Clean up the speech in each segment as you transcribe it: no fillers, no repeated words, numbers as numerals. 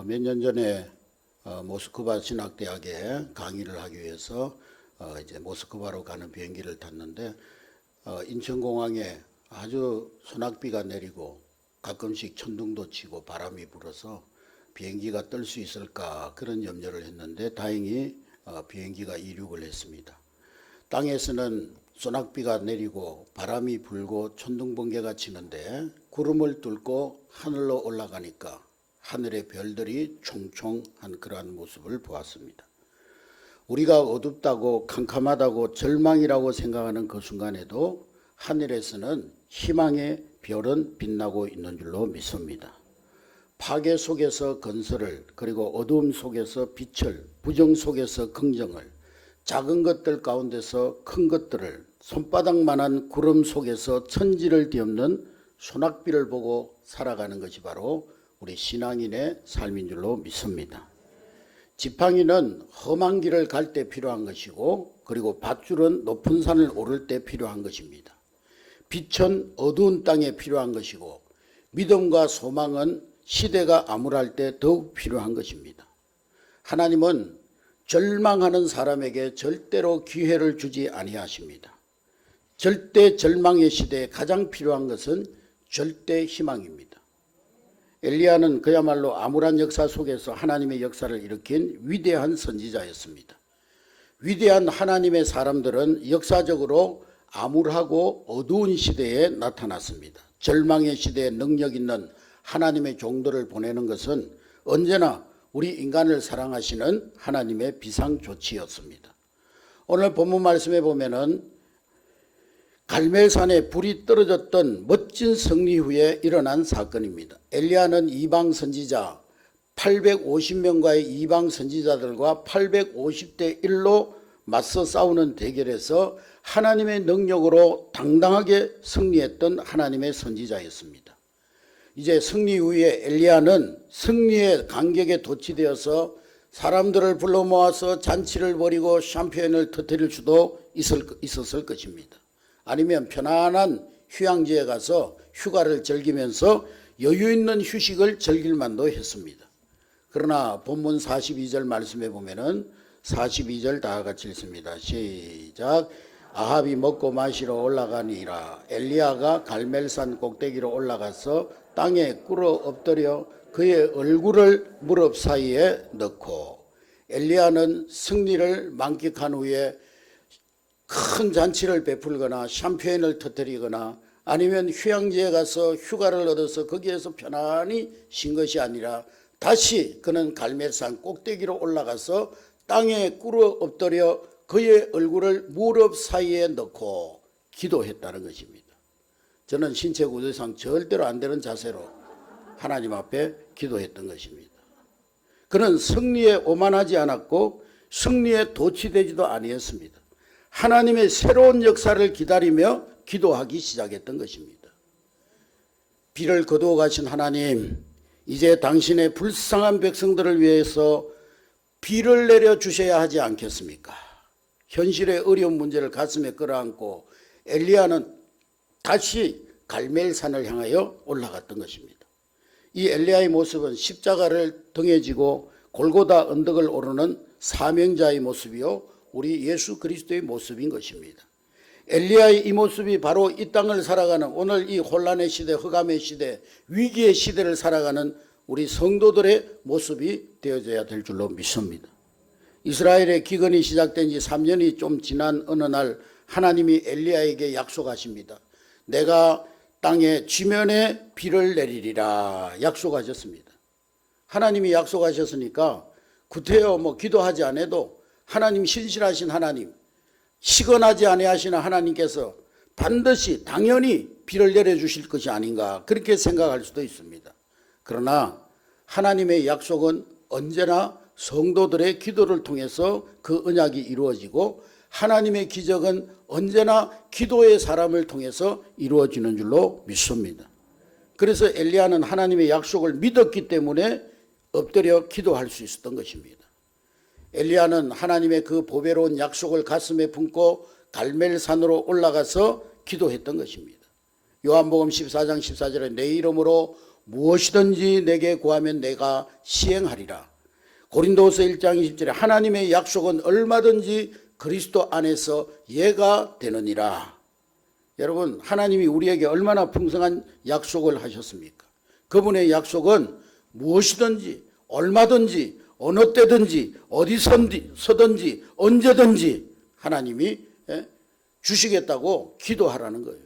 몇 년 전에 모스크바 신학대학에 강의를 하기 위해서 이제 모스크바로 가는 비행기를 탔는데 인천공항에 아주 소낙비가 내리고 가끔씩 천둥도 치고 바람이 불어서 비행기가 뜰 수 있을까 그런 염려를 했는데 다행히 비행기가 이륙을 했습니다. 땅에서는 소낙비가 내리고 바람이 불고 천둥번개가 치는데 구름을 뚫고 하늘로 올라가니까 하늘의 별들이 총총한 그러한 모습을 보았습니다. 우리가 어둡다고 캄캄하다고 절망이라고 생각하는 그 순간에도 하늘에서는 희망의 별은 빛나고 있는 줄로 믿습니다. 파괴 속에서 건설을, 그리고 어두움 속에서 빛을, 부정 속에서 긍정을, 작은 것들 가운데서 큰 것들을, 손바닥만한 구름 속에서 천지를 뒤엎는 소낙비를 보고 살아가는 것이 바로 우리 신앙인의 삶인 줄로 믿습니다. 지팡이는 험한 길을 갈 때 필요한 것이고, 그리고 밧줄은 높은 산을 오를 때 필요한 것입니다. 빛은 어두운 땅에 필요한 것이고, 믿음과 소망은 시대가 암울할 때 더욱 필요한 것입니다. 하나님은 절망하는 사람에게 절대로 기회를 주지 아니하십니다. 절대 절망의 시대에 가장 필요한 것은 절대 희망입니다. 엘리야는 그야말로 암울한 역사 속에서 하나님의 역사를 일으킨 위대한 선지자였습니다. 위대한 하나님의 사람들은 역사적으로 암울하고 어두운 시대에 나타났습니다. 절망의 시대에 능력 있는 하나님의 종들을 보내는 것은 언제나 우리 인간을 사랑하시는 하나님의 비상조치였습니다. 오늘 본문 말씀에 보면은 갈멜산에 불이 떨어졌던 멋진 승리 후에 일어난 사건입니다. 엘리야는 이방 선지자 850명과의 이방 선지자들과 850대 1로 맞서 싸우는 대결에서 하나님의 능력으로 당당하게 승리했던 하나님의 선지자였습니다. 이제 승리 후에 엘리야는 승리의 간격에 도취되어서 사람들을 불러 모아서 잔치를 벌이고 샴페인을 터뜨릴 수도 있었을 것입니다. 아니면 편안한 휴양지에 가서 휴가를 즐기면서 여유 있는 휴식을 즐길 만도 했습니다. 그러나 본문 42절 말씀에 보면은 42절 다 같이 읽습니다. 시작. 아합이 먹고 마시러 올라가니라. 엘리야가 갈멜산 꼭대기로 올라가서 땅에 꿇어 엎드려 그의 얼굴을 무릎 사이에 넣고, 엘리야는 승리를 만끽한 후에 큰 잔치를 베풀거나 샴페인을 터뜨리거나 아니면 휴양지에 가서 휴가를 얻어서 거기에서 편안히 쉰 것이 아니라 다시 그는 갈멜산 꼭대기로 올라가서 땅에 꿇어 엎드려 그의 얼굴을 무릎 사이에 넣고 기도했다는 것입니다. 저는 신체 구조상 절대로 안 되는 자세로 하나님 앞에 기도했던 것입니다. 그는 승리에 오만하지 않았고 승리에 도취되지도 아니었습니다. 하나님의 새로운 역사를 기다리며 기도하기 시작했던 것입니다. 비를 거두어 가신 하나님, 이제 당신의 불쌍한 백성들을 위해서 비를 내려주셔야 하지 않겠습니까? 현실의 어려운 문제를 가슴에 끌어안고 엘리야는 다시 갈멜산을 향하여 올라갔던 것입니다. 이 엘리야의 모습은 십자가를 등에 지고 골고다 언덕을 오르는 사명자의 모습이요, 우리 예수 그리스도의 모습인 것입니다. 엘리야의 이 모습이 바로 이 땅을 살아가는 오늘 이 혼란의 시대, 흑암의 시대, 위기의 시대를 살아가는 우리 성도들의 모습이 되어져야 될 줄로 믿습니다. 이스라엘의 기근이 시작된 지 3년이 좀 지난 어느 날 하나님이 엘리야에게 약속하십니다. 내가 땅의 지면에 비를 내리리라 약속하셨습니다. 하나님이 약속하셨으니까 구태여 기도하지 않아도 하나님 신실하신 하나님, 시건하지 아니하시는 하나님께서 반드시 당연히 비를 내려주실 것이 아닌가 그렇게 생각할 수도 있습니다. 그러나 하나님의 약속은 언제나 성도들의 기도를 통해서 그 언약이 이루어지고 하나님의 기적은 언제나 기도의 사람을 통해서 이루어지는 줄로 믿습니다. 그래서 엘리야는 하나님의 약속을 믿었기 때문에 엎드려 기도할 수 있었던 것입니다. 엘리야는 하나님의 그 보배로운 약속을 가슴에 품고 갈멜산으로 올라가서 기도했던 것입니다. 요한복음 14장 14절에 내 이름으로 무엇이든지 내게 구하면 내가 시행하리라. 고린도서 1장 20절에 하나님의 약속은 얼마든지 그리스도 안에서 예가 되느니라. 여러분, 하나님이 우리에게 얼마나 풍성한 약속을 하셨습니까? 그분의 약속은 무엇이든지 얼마든지 어느 때든지 어디서든지 언제든지 하나님이 주시겠다고 기도하라는 거예요.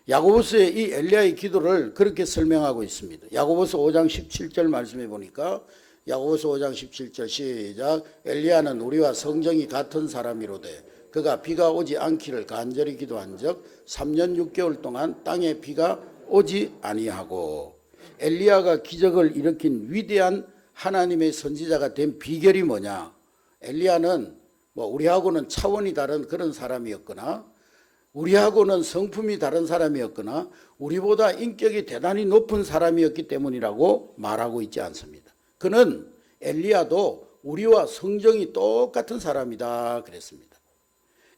야고보서의 이 엘리야의 기도를 그렇게 설명하고 있습니다. 야고보서 5장 17절 말씀해 보니까 야고보서 5장 17절 시작. 엘리야는 우리와 성정이 같은 사람이로되 그가 비가 오지 않기를 간절히 기도한 적 3년 6개월 동안 땅에 비가 오지 아니하고. 엘리야가 기적을 일으킨 위대한 하나님의 선지자가 된 비결이 뭐냐? 엘리야는 우리하고는 차원이 다른 그런 사람이었거나 우리하고는 성품이 다른 사람이었거나 우리보다 인격이 대단히 높은 사람이었기 때문이라고 말하고 있지 않습니다. 그는 엘리야도 우리와 성정이 똑같은 사람이다 그랬습니다.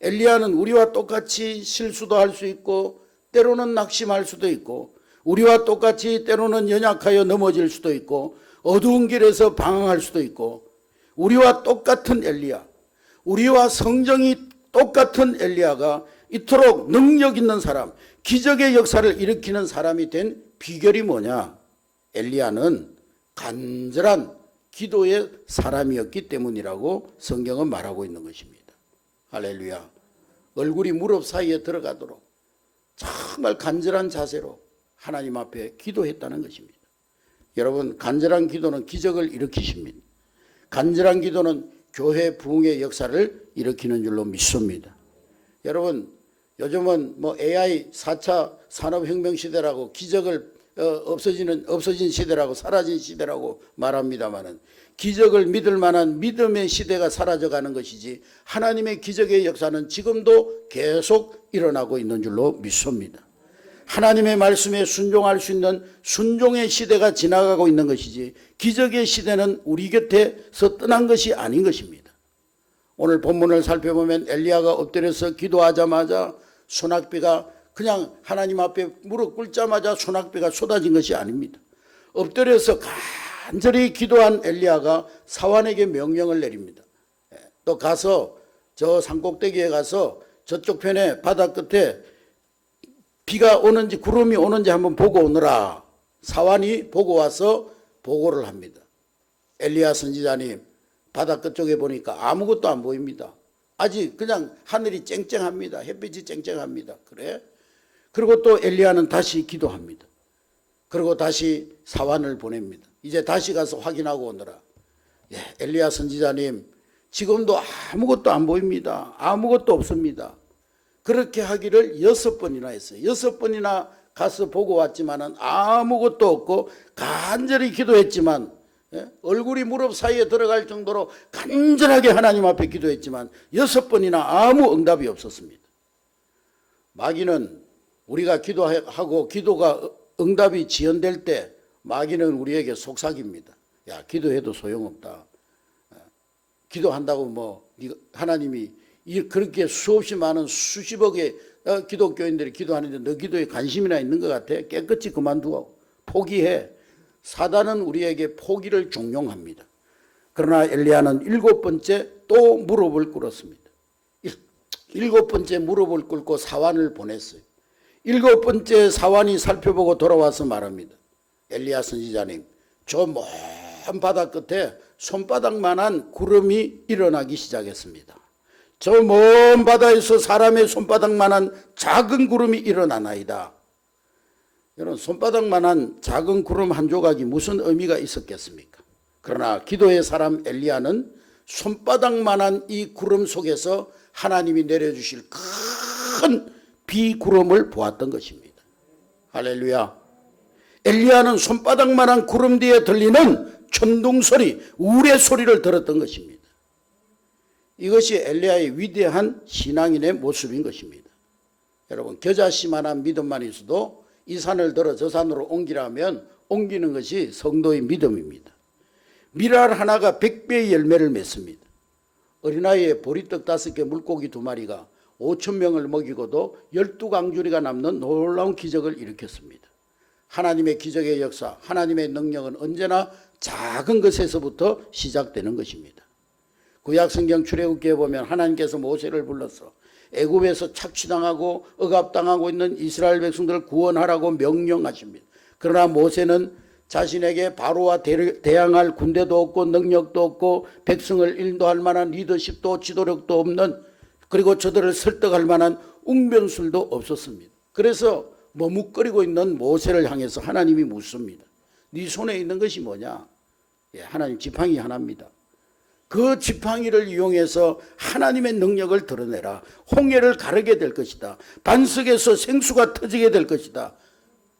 엘리야는 우리와 똑같이 실수도 할 수 있고 때로는 낙심할 수도 있고 우리와 똑같이 때로는 연약하여 넘어질 수도 있고 어두운 길에서 방황할 수도 있고 우리와 똑같은 엘리야, 우리와 성정이 똑같은 엘리야가 이토록 능력 있는 사람, 기적의 역사를 일으키는 사람이 된 비결이 뭐냐? 엘리야는 간절한 기도의 사람이었기 때문이라고 성경은 말하고 있는 것입니다. 할렐루야. 얼굴이 무릎 사이에 들어가도록 정말 간절한 자세로 하나님 앞에 기도했다는 것입니다. 여러분, 간절한 기도는 기적을 일으키십니다. 간절한 기도는 교회 부흥의 역사를 일으키는 줄로 믿습니다. 여러분, 요즘은 AI 4차 산업혁명 시대라고 기적을 없어진 시대라고 사라진 시대라고 말합니다마는 기적을 믿을 만한 믿음의 시대가 사라져가는 것이지 하나님의 기적의 역사는 지금도 계속 일어나고 있는 줄로 믿습니다. 하나님의 말씀에 순종할 수 있는 순종의 시대가 지나가고 있는 것이지 기적의 시대는 우리 곁에서 떠난 것이 아닌 것입니다. 오늘 본문을 살펴보면 엘리야가 엎드려서 기도하자마자 소낙비가 그냥 하나님 앞에 무릎 꿇자마자 소낙비가 쏟아진 것이 아닙니다. 엎드려서 간절히 기도한 엘리야가 사환에게 명령을 내립니다. 또 가서 저 산꼭대기에 가서 저쪽 편에 바다 끝에 비가 오는지 구름이 오는지 한번 보고 오너라. 사환이 보고 와서 보고를 합니다. 엘리야 선지자님, 바다 끝쪽에 보니까 아무것도 안 보입니다. 아직 그냥 하늘이 쨍쨍합니다. 햇빛이 쨍쨍합니다. 그래? 그리고 또 엘리야는 다시 기도합니다. 그리고 다시 사환을 보냅니다. 이제 다시 가서 확인하고 오너라. 엘리야 선지자님, 지금도 아무것도 안 보입니다. 아무것도 없습니다. 그렇게 하기를 6번이나 했어요. 6번이나 가서 보고 왔지만은 아무것도 없고 간절히 기도했지만 얼굴이 무릎 사이에 들어갈 정도로 간절하게 하나님 앞에 기도했지만 6번이나 아무 응답이 없었습니다. 마귀는 우리가 기도하고 기도가 응답이 지연될 때 마귀는 우리에게 속삭입니다. 야, 기도해도 소용없다. 기도한다고 하나님이 그렇게 수없이 많은 수십억의 기독교인들이 기도하는데 너 기도에 관심이나 있는 것 같아? 깨끗이 그만두고 포기해. 사단은 우리에게 포기를 종용합니다. 그러나 엘리야는 7번째 또 무릎을 꿇었습니다. 7번째 무릎을 꿇고 사환을 보냈어요. 7번째 사환이 살펴보고 돌아와서 말합니다. 엘리야 선지자님, 저 먼 바다 끝에 손바닥만한 구름이 일어나기 시작했습니다. 저 먼 바다에서 사람의 손바닥만한 작은 구름이 일어나나이다. 여러분, 손바닥만한 작은 구름 한 조각이 무슨 의미가 있었겠습니까? 그러나 기도의 사람 엘리야는 손바닥만한 이 구름 속에서 하나님이 내려주실 큰 비구름을 보았던 것입니다. 할렐루야. 엘리야는 손바닥만한 구름 뒤에 들리는 천둥소리, 우레소리를 들었던 것입니다. 이것이 엘리야의 위대한 신앙인의 모습인 것입니다. 여러분, 겨자씨만한 믿음만 있어도 이 산을 들어 저 산으로 옮기라면 옮기는 것이 성도의 믿음입니다. 밀알 하나가 100배의 열매를 맺습니다. 어린아이의 보리떡 5개, 물고기 2마리가 5,000명을 먹이고도 12강주리가 남는 놀라운 기적을 일으켰습니다. 하나님의 기적의 역사, 하나님의 능력은 언제나 작은 것에서부터 시작되는 것입니다. 구약성경 출애굽기에 보면 하나님께서 모세를 불러서 애굽에서 착취당하고 억압당하고 있는 이스라엘 백성들을 구원하라고 명령하십니다. 그러나 모세는 자신에게 바로와 대항할 군대도 없고 능력도 없고 백성을 인도할 만한 리더십도 지도력도 없는, 그리고 저들을 설득할 만한 웅변술도 없었습니다. 그래서 머뭇거리고 있는 모세를 향해서 하나님이 묻습니다. 네 손에 있는 것이 뭐냐? 하나님, 지팡이 하나입니다. 그 지팡이를 이용해서 하나님의 능력을 드러내라. 홍해를 가르게 될 것이다. 반석에서 생수가 터지게 될 것이다.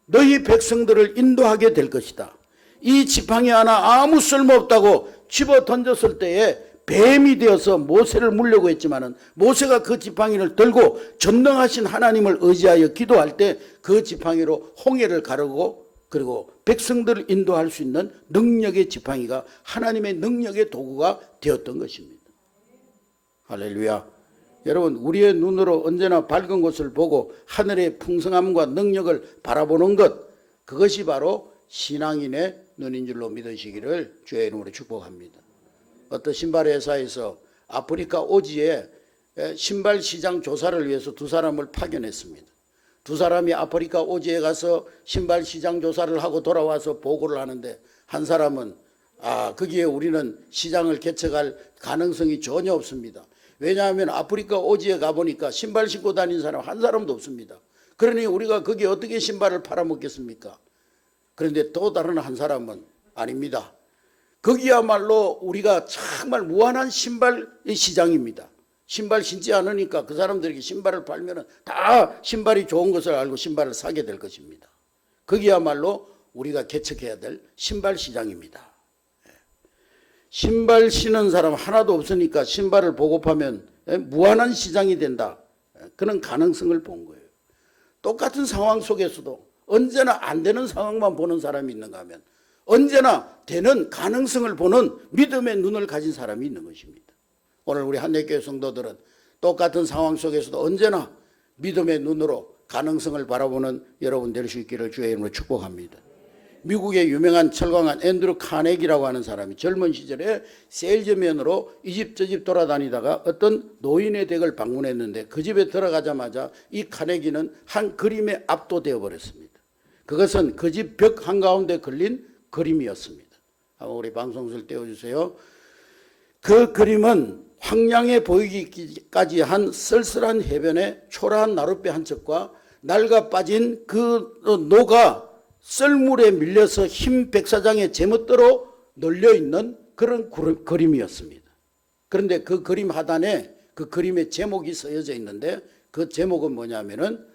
너희 백성들을 인도하게 될 것이다. 이 지팡이 하나 아무 쓸모없다고 집어 던졌을 때에 뱀이 되어서 모세를 물려고 했지만은, 모세가 그 지팡이를 들고 전능하신 하나님을 의지하여 기도할 때 그 지팡이로 홍해를 가르고, 그리고 백성들을 인도할 수 있는 능력의 지팡이가 하나님의 능력의 도구가 되었던 것입니다. 할렐루야. 여러분, 우리의 눈으로 언제나 밝은 곳을 보고 하늘의 풍성함과 능력을 바라보는 것, 그것이 바로 신앙인의 눈인 줄로 믿으시기를 주의 이름으로 축복합니다. 어떤 신발 회사에서 아프리카 오지에 신발 시장 조사를 위해서 두 사람을 파견했습니다. 두 사람이 아프리카 오지에 가서 신발 시장 조사를 하고 돌아와서 보고를 하는데, 한 사람은 거기에 우리는 시장을 개척할 가능성이 전혀 없습니다. 왜냐하면 아프리카 오지에 가보니까 신발 신고 다니는 사람 한 사람도 없습니다. 그러니 우리가 거기에 어떻게 신발을 팔아먹겠습니까? 그런데 또 다른 한 사람은 아닙니다. 거기야말로 우리가 정말 무한한 신발 시장입니다. 신발 신지 않으니까 그 사람들에게 신발을 팔면 다 신발이 좋은 것을 알고 신발을 사게 될 것입니다. 거기야말로 우리가 개척해야 될 신발 시장입니다. 신발 신는 사람 하나도 없으니까 신발을 보급하면 무한한 시장이 된다. 그런 가능성을 본 거예요. 똑같은 상황 속에서도 언제나 안 되는 상황만 보는 사람이 있는가 하면, 언제나 되는 가능성을 보는 믿음의 눈을 가진 사람이 있는 것입니다. 오늘 우리 한례교회 성도들은 똑같은 상황 속에서도 언제나 믿음의 눈으로 가능성을 바라보는 여러분 될 수 있기를 주의 이름으로 축복합니다. 미국의 유명한 철강한 앤드루 카네기라고 하는 사람이 젊은 시절에 세일즈맨으로 이 집 저 집 돌아다니다가 어떤 노인의 댁을 방문했는데, 그 집에 들어가자마자 이 카네기는 한 그림에 압도되어 버렸습니다. 그것은 그 집 벽 한가운데 걸린 그림이었습니다. 한번 우리 방송실 떼어주세요. 그 그림은 황량해 보이기까지 한 쓸쓸한 해변에 초라한 나룻배 한 척과 낡아 빠진 그 노가 썰물에 밀려서 흰 백사장에 제멋대로 널려있는 그런 그림이었습니다. 그런데 그 그림 하단에 그 그림의 제목이 쓰여져 있는데, 그 제목은 뭐냐면은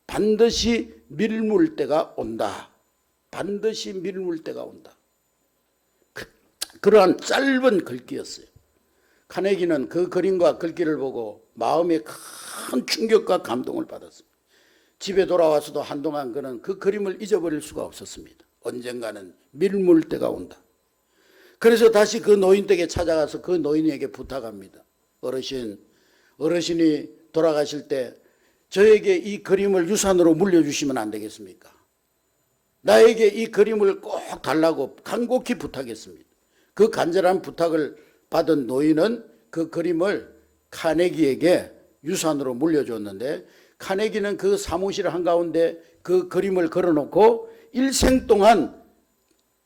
반드시 밀물 때가 온다. 반드시 밀물 때가 온다. 그러한 짧은 글귀였어요. 카네기는 그 그림과 글귀를 보고 마음에 큰 충격과 감동을 받았습니다. 집에 돌아와서도 한동안 그는 그 그림을 잊어버릴 수가 없었습니다. 언젠가는 밀물 때가 온다. 그래서 다시 그 노인 댁에 찾아가서 그 노인에게 부탁합니다. 어르신이 돌아가실 때 저에게 이 그림을 유산으로 물려주시면 안 되겠습니까? 나에게 이 그림을 꼭 달라고 간곡히 부탁했습니다. 그 간절한 부탁을 받은 노인은 그 그림을 카네기에게 유산으로 물려줬는데, 카네기는 그 사무실 한가운데 그 그림을 걸어놓고 일생 동안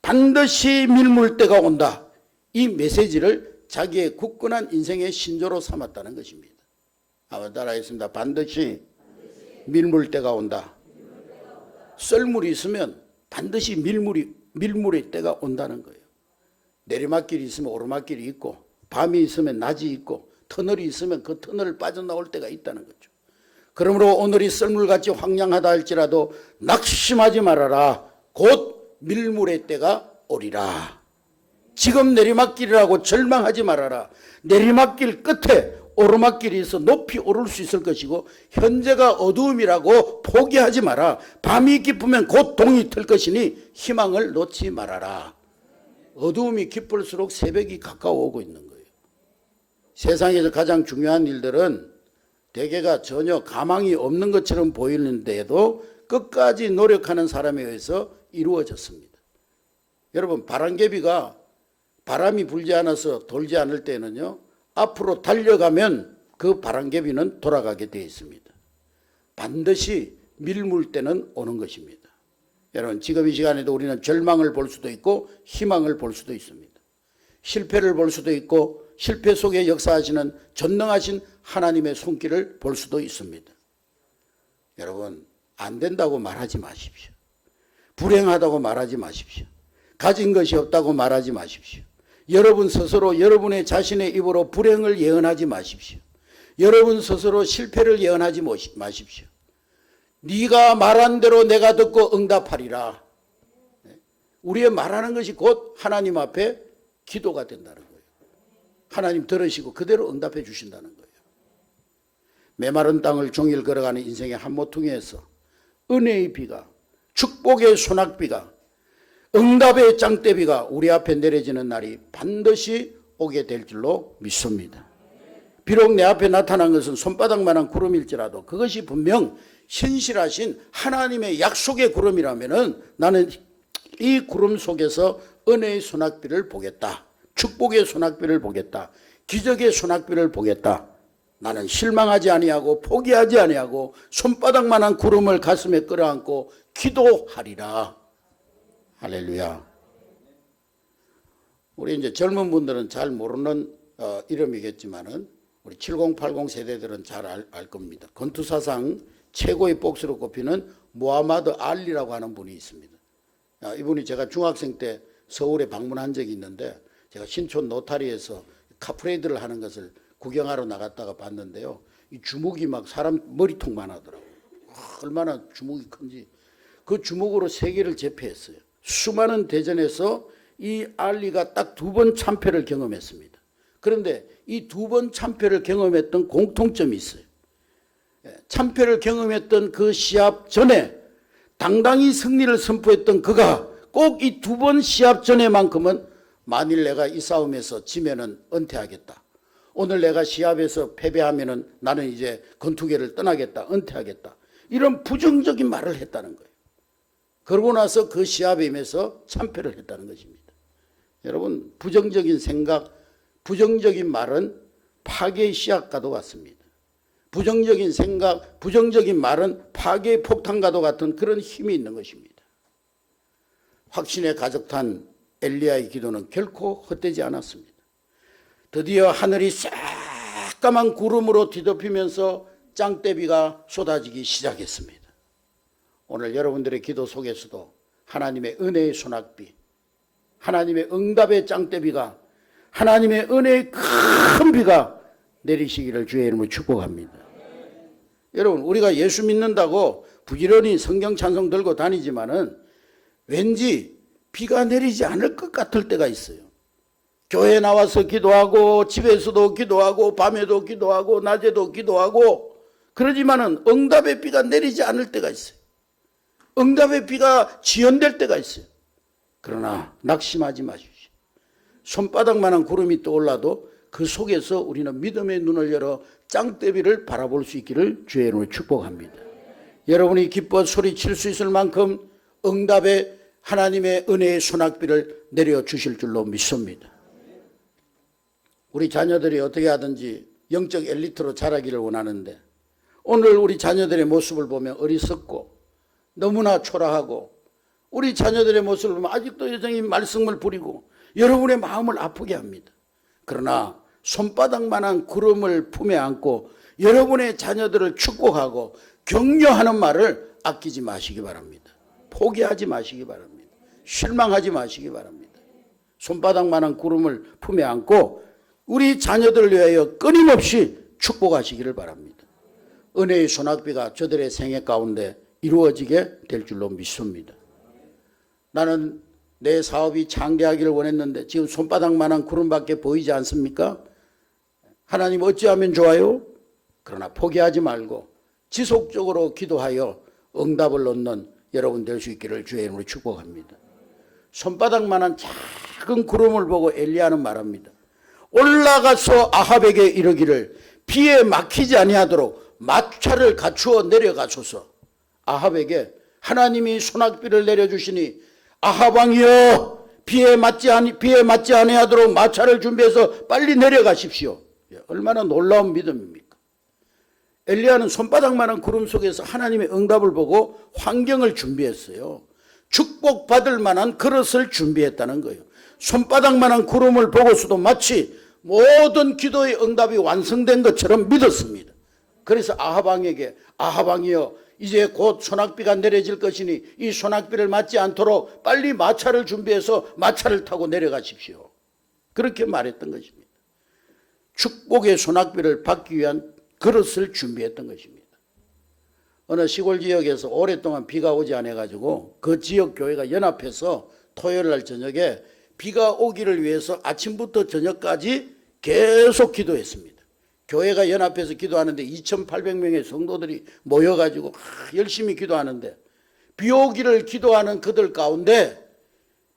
반드시 밀물 때가 온다, 이 메시지를 자기의 굳건한 인생의 신조로 삼았다는 것입니다. 한번 따라하겠습니다. 반드시 밀물 때가 온다. 썰물이 있으면 반드시 밀물의 때가 온다는 거예요. 내리막길이 있으면 오르막길이 있고, 밤이 있으면 낮이 있고, 터널이 있으면 그 터널을 빠져나올 때가 있다는 거죠. 그러므로 오늘이 썰물같이 황량하다 할지라도 낙심하지 말아라. 곧 밀물의 때가 오리라. 지금 내리막길이라고 절망하지 말아라. 내리막길 끝에 오르막길이 있어 높이 오를 수 있을 것이고, 현재가 어두움이라고 포기하지 마라. 밤이 깊으면 곧 동이 틀 것이니 희망을 놓지 말아라. 어두움이 깊을수록 새벽이 가까워 오고 있는 거예요. 세상에서 가장 중요한 일들은 대개가 전혀 가망이 없는 것처럼 보이는데도 끝까지 노력하는 사람에 의해서 이루어졌습니다. 여러분, 바람개비가 바람이 불지 않아서 돌지 않을 때는요, 앞으로 달려가면 그 바람개비는 돌아가게 되어 있습니다. 반드시 밀물 때는 오는 것입니다. 여러분, 지금 이 시간에도 우리는 절망을 볼 수도 있고 희망을 볼 수도 있습니다. 실패를 볼 수도 있고 실패 속에 역사하시는 전능하신 하나님의 손길을 볼 수도 있습니다. 여러분, 안 된다고 말하지 마십시오. 불행하다고 말하지 마십시오. 가진 것이 없다고 말하지 마십시오. 여러분 스스로 여러분의 자신의 입으로 불행을 예언하지 마십시오. 여러분 스스로 실패를 예언하지 마십시오. 네가 말한 대로 내가 듣고 응답하리라. 우리의 말하는 것이 곧 하나님 앞에 기도가 된다는 거예요. 하나님 들으시고 그대로 응답해 주신다는 거예요. 메마른 땅을 종일 걸어가는 인생의 한 모퉁이에서 은혜의 비가, 축복의 소낙비가, 응답의 짱대비가 우리 앞에 내려지는 날이 반드시 오게 될 줄로 믿습니다. 비록 내 앞에 나타난 것은 손바닥만한 구름일지라도 그것이 분명 신실하신 하나님의 약속의 구름이라면 나는 이 구름 속에서 은혜의 소낙비를 보겠다. 축복의 소낙비를 보겠다. 기적의 소낙비를 보겠다. 나는 실망하지 아니하고 포기하지 아니하고 손바닥만한 구름을 가슴에 끌어안고 기도하리라. 할렐루야. 우리 이제 젊은 분들은 잘 모르는 이름이겠지만은 우리 7080 세대들은 잘 알 겁니다. 건투사상 최고의 복수로 꼽히는 무하마드 알리라고 하는 분이 있습니다. 이분이 제가 중학생 때 서울에 방문한 적이 있는데 제가 신촌 노타리에서 카프레이드를 하는 것을 구경하러 나갔다가 봤는데요. 이 주먹이 막 사람 머리통만 하더라고요. 얼마나 주먹이 큰지. 그 주먹으로 세계를 제패했어요. 수많은 대전에서 이 알리가 딱 2번 참패를 경험했습니다. 그런데 이 2번 참패를 경험했던 공통점이 있어요. 참패를 경험했던 그 시합 전에 당당히 승리를 선포했던 그가 꼭 이 2번 시합 전에만큼은 만일 내가 이 싸움에서 지면은 은퇴하겠다. 오늘 내가 시합에서 패배하면은 나는 이제 권투계를 떠나겠다. 은퇴하겠다. 이런 부정적인 말을 했다는 거예요. 그러고 나서 그 시합에 임해서 참패를 했다는 것입니다. 여러분, 부정적인 생각, 부정적인 말은 파괴의 씨앗과도 같습니다. 부정적인 생각, 부정적인 말은 파괴의 폭탄과도 같은 그런 힘이 있는 것입니다. 확신에 가득한 엘리야의 기도는 결코 헛되지 않았습니다. 드디어 하늘이 새까만 구름으로 뒤덮이면서 짱대비가 쏟아지기 시작했습니다. 오늘 여러분들의 기도 속에서도 하나님의 은혜의 소낙비, 하나님의 응답의 짱대비가, 하나님의 은혜의 큰 비가 내리시기를 주의 이름으로 축복합니다. 여러분, 우리가 예수 믿는다고 부지런히 성경 찬송 들고 다니지만은 왠지 비가 내리지 않을 것 같을 때가 있어요. 교회 나와서 기도하고 집에서도 기도하고 밤에도 기도하고 낮에도 기도하고 그러지만은 응답의 비가 내리지 않을 때가 있어요. 응답의 비가 지연될 때가 있어요. 그러나 낙심하지 마십시오. 손바닥만한 구름이 떠올라도 그 속에서 우리는 믿음의 눈을 열어 짱대비를 바라볼 수 있기를 주의 이름으로 축복합니다. 여러분이 기뻐 소리칠 수 있을 만큼 응답의 하나님의 은혜의 소낙비를 내려주실 줄로 믿습니다. 우리 자녀들이 어떻게 하든지 영적 엘리트로 자라기를 원하는데 오늘 우리 자녀들의 모습을 보면 어리석고 너무나 초라하고 우리 자녀들의 모습을 보면 아직도 여전히 말썽을 부리고 여러분의 마음을 아프게 합니다. 그러나 손바닥만한 구름을 품에 안고 여러분의 자녀들을 축복하고 격려하는 말을 아끼지 마시기 바랍니다. 포기하지 마시기 바랍니다. 실망하지 마시기 바랍니다. 손바닥만한 구름을 품에 안고 우리 자녀들을 위하여 끊임없이 축복하시기를 바랍니다. 은혜의 소낙비가 저들의 생애 가운데 이루어지게 될 줄로 믿습니다. 나는 내 사업이 장대하기를 원했는데 지금 손바닥만한 구름밖에 보이지 않습니까? 하나님 어찌하면 좋아요? 그러나 포기하지 말고 지속적으로 기도하여 응답을 얻는 여러분 될 수 있기를 주의 이름으로 축복합니다. 손바닥만한 작은 구름을 보고 엘리야는 말합니다. 올라가서 아합에게 이르기를 비에 막히지 아니하도록 마차를 갖추어 내려가소서. 아합에게 하나님이 소낙비를 내려주시니 아합 왕이여 비에 맞지 아니하도록 마차를 준비해서 빨리 내려가십시오. 얼마나 놀라운 믿음입니까? 엘리야는 손바닥만한 구름 속에서 하나님의 응답을 보고 환경을 준비했어요. 축복받을 만한 그릇을 준비했다는 거예요. 손바닥만한 구름을 보고서도 마치 모든 기도의 응답이 완성된 것처럼 믿었습니다. 그래서 아합 왕에게 아합 왕이여 이제 곧 소낙비가 내려질 것이니 이 소낙비를 맞지 않도록 빨리 마차를 준비해서 마차를 타고 내려가십시오. 그렇게 말했던 것입니다. 축복의 소낙비를 받기 위한 그릇을 준비했던 것입니다. 어느 시골 지역에서 오랫동안 비가 오지 않아가지고 그 지역 교회가 연합해서 토요일 날 저녁에 비가 오기를 위해서 아침부터 저녁까지 계속 기도했습니다. 교회가 연합해서 기도하는데 2,800명의 성도들이 모여가지고 열심히 기도하는데 비 오기를 기도하는 그들 가운데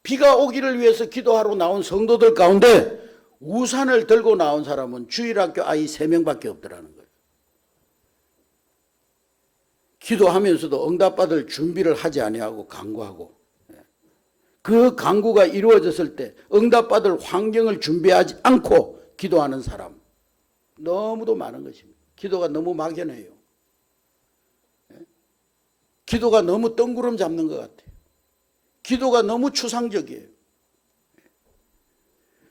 비가 오기를 위해서 기도하러 나온 성도들 가운데 우산을 들고 나온 사람은 주일학교 아이 3명밖에 없더라는 거예요. 기도하면서도 응답받을 준비를 하지 아니하고 간구하고 그 간구가 이루어졌을 때 응답받을 환경을 준비하지 않고 기도하는 사람 너무도 많은 것입니다. 기도가 너무 막연해요. 기도가 너무 뜬구름 잡는 것 같아요. 기도가 너무 추상적이에요.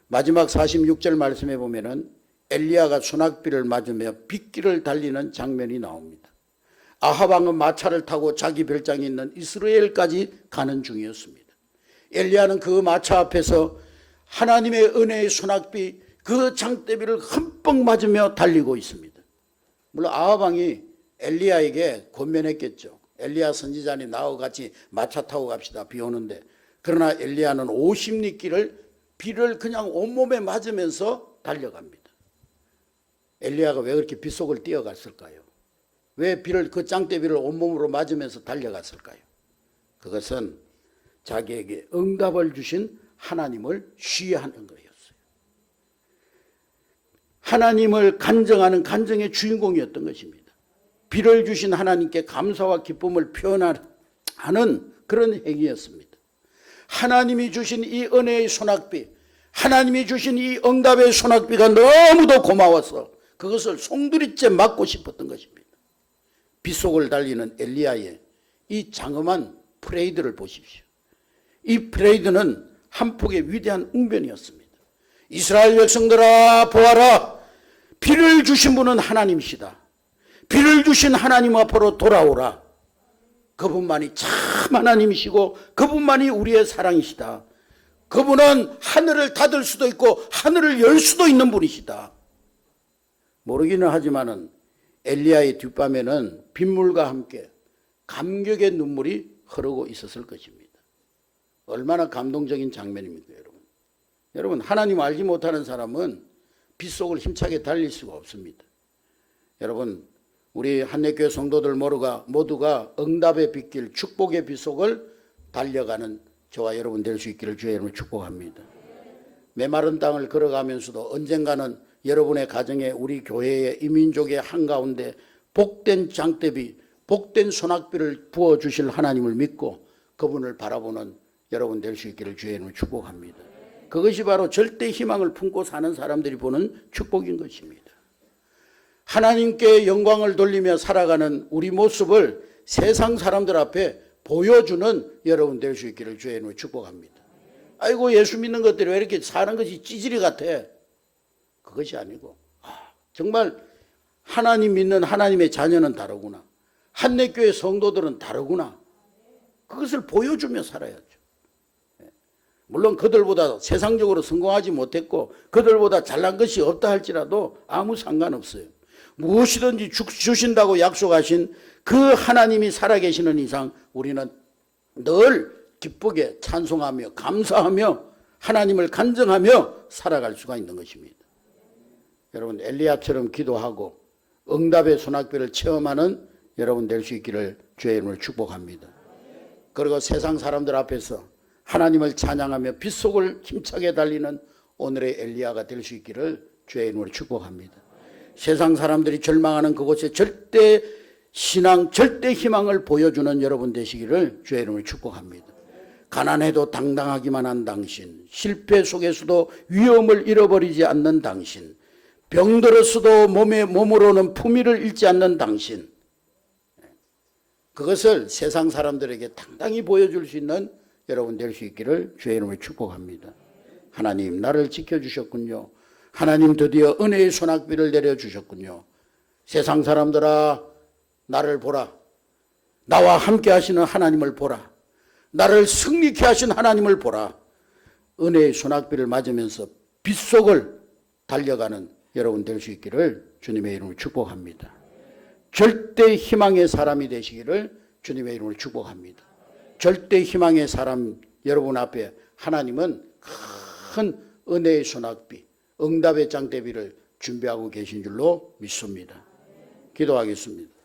마지막 46절 말씀에 보면은 엘리야가 소낙비를 맞으며 빗길을 달리는 장면이 나옵니다. 아합 왕은 마차를 타고 자기 별장이 있는 이스라엘까지 가는 중이었습니다. 엘리야는 그 마차 앞에서 하나님의 은혜의 소낙비 그 장대비를 흠뻑 맞으며 달리고 있습니다. 물론 아합 왕이 엘리야에게 권면했겠죠. 엘리야 선지자님 나와 같이 마차 타고 갑시다. 비 오는데. 그러나 엘리야는 50리 길을 비를 그냥 온몸에 맞으면서 달려갑니다. 엘리야가 왜 그렇게 빗속을 뛰어갔을까요? 왜 비를 그 장대비를 온몸으로 맞으면서 달려갔을까요? 그것은 자기에게 응답을 주신 하나님을 쉬하는 거였어요. 하나님을 간증하는 간증의 주인공이었던 것입니다. 비를 주신 하나님께 감사와 기쁨을 표현하는 그런 행위였습니다. 하나님이 주신 이 은혜의 소낙비, 하나님이 주신 이 응답의 소낙비가 너무도 고마워서 그것을 송두리째 맞고 싶었던 것입니다. 빗속을 달리는 엘리야의 이 장엄한 프레이드를 보십시오. 이 프레이드는 한 폭의 위대한 웅변이었습니다. 이스라엘 백성들아 보아라, 비를 주신 분은 하나님이시다. 비를 주신 하나님 앞으로 돌아오라. 그분만이 참 하나님이시고 그분만이 우리의 사랑이시다. 그분은 하늘을 닫을 수도 있고 하늘을 열 수도 있는 분이시다. 모르기는 하지만은 엘리야의 뒷밤에는 빗물과 함께 감격의 눈물이 흐르고 있었을 것입니다. 얼마나 감동적인 장면입니까, 여러분? 여러분, 하나님 알지 못하는 사람은 빗속을 힘차게 달릴 수가 없습니다. 여러분, 우리 한례교회 성도들 모두가 응답의 빗길, 축복의 빗속을 달려가는 저와 여러분 될 수 있기를 주의 이름으로 축복합니다. 메마른 땅을 걸어가면서도 언젠가는 여러분의 가정에 우리 교회의 이민족의 한가운데 복된 장대비, 복된 소낙비를 부어주실 하나님을 믿고 그분을 바라보는 여러분 될 수 있기를 주의 이름으로 축복합니다. 그것이 바로 절대 희망을 품고 사는 사람들이 보는 축복인 것입니다. 하나님께 영광을 돌리며 살아가는 우리 모습을 세상 사람들 앞에 보여주는 여러분 될 수 있기를 주의 이름으로 축복합니다. 아이고, 예수 믿는 것들이 왜 이렇게 사는 것이 찌질이 같아? 그것이 아니고 정말 하나님 믿는 하나님의 자녀는 다르구나. 한례교회 성도들은 다르구나. 그것을 보여주며 살아야죠. 물론 그들보다 세상적으로 성공하지 못했고 그들보다 잘난 것이 없다 할지라도 아무 상관없어요. 무엇이든지 주신다고 약속하신 그 하나님이 살아계시는 이상 우리는 늘 기쁘게 찬송하며 감사하며 하나님을 간증하며 살아갈 수가 있는 것입니다. 여러분, 엘리야처럼 기도하고 응답의 소낙비를 체험하는 여러분 될 수 있기를 주의 이름으로 축복합니다. 그리고 세상 사람들 앞에서 하나님을 찬양하며 빗속을 힘차게 달리는 오늘의 엘리야가 될 수 있기를 주의 이름으로 축복합니다. 세상 사람들이 절망하는 그곳에 절대 신앙 절대 희망을 보여주는 여러분 되시기를 주의 이름으로 축복합니다. 가난해도 당당하기만 한 당신, 실패 속에서도 위험을 잃어버리지 않는 당신, 병들었어도 몸으로는 품위를 잃지 않는 당신, 그것을 세상 사람들에게 당당히 보여줄 수 있는 여러분 될 수 있기를 주의 이름으로 축복합니다. 하나님, 나를 지켜주셨군요. 하나님, 드디어 은혜의 소낙비를 내려주셨군요. 세상 사람들아, 나를 보라. 나와 함께 하시는 하나님을 보라. 나를 승리케 하신 하나님을 보라. 은혜의 소낙비를 맞으면서 빗속을 달려가는 여러분 될 수 있기를 주님의 이름으로 축복합니다. 절대 희망의 사람이 되시기를 주님의 이름으로 축복합니다. 절대 희망의 사람 여러분 앞에 하나님은 큰 은혜의 소낙비, 응답의 장대비를 준비하고 계신 줄로 믿습니다. 기도하겠습니다.